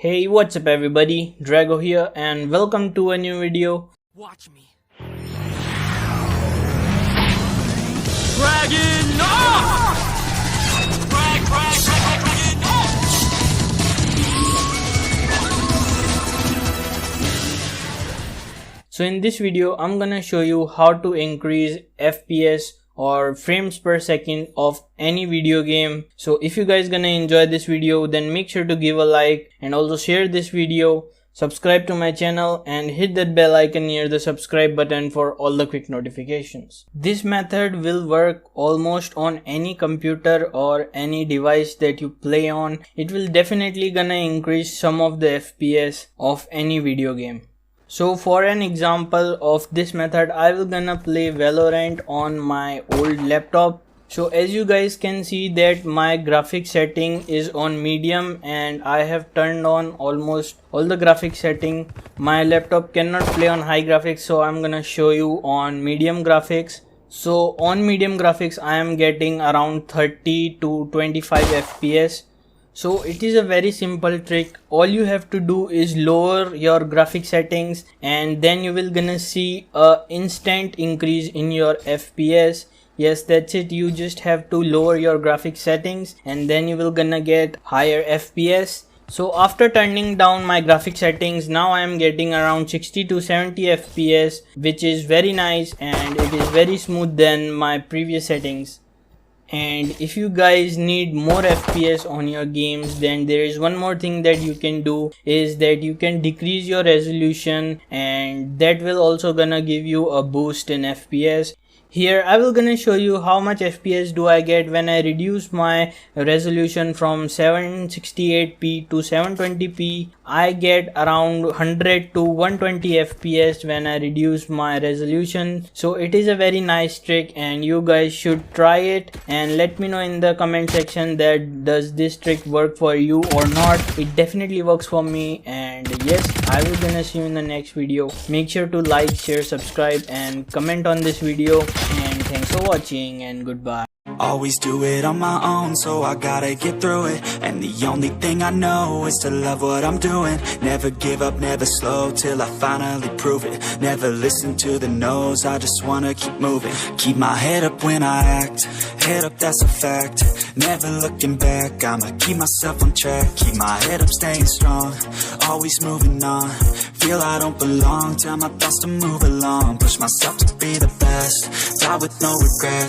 Hey, what's up everybody, Draego here and welcome to a new video. Watch me. Dragon off! Dragon off! So in this video, I'm gonna show you how to increase FPS or frames per second of any video game. So if you guys gonna enjoy this video, then make sure to give a like and also share this video, subscribe to my channel and hit that bell icon near the subscribe button for all the quick notifications. This method will work almost on any computer or any device that you play on. It will definitely gonna increase some of the FPS of any video game. So for an example of this method, I will gonna play Valorant on my old laptop. So as you guys can see that my graphic setting is on medium and I have turned on almost all the graphic setting. My laptop cannot play on high graphics, so I'm gonna show you on medium graphics. So on medium graphics I am getting around 30 to 25 FPS. So it is a very simple trick. All you have to do is lower your graphic settings and then you will gonna see a instant increase in your FPS. Yes, that's it. You just have to lower your graphic settings and then you will gonna get higher FPS. So after turning down my graphic settings, now I am getting around 60 to 70 FPS, which is very nice and it is very smooth than my previous settings. And if you guys need more FPS on your games, then there is one more thing that you can do, is that you can decrease your resolution and that will also gonna give you a boost in FPS. Here I will gonna show you how much FPS do I get when I reduce my resolution from 768p to 720p. I get around 100 to 120 FPS when I reduce my resolution. So it is a very nice trick and you guys should try it and let me know in the comment section that does this trick work for you or not. It definitely works for me, and yes, I will gonna see you in the next video. Make sure to like, share, subscribe and comment on this video. And thanks for watching and goodbye. Always do it on my own, so I gotta get through it. And the only thing I know is to love what I'm doing. Never give up, never slow, till I finally prove it. Never listen to the no's, I just wanna keep moving. Keep my head up when I act, head up, that's a fact. Never looking back, I'ma keep myself on track. Keep my head up, staying strong, always moving on. Feel I don't belong, tell my thoughts to move along. Push myself to be the best, die with no regrets.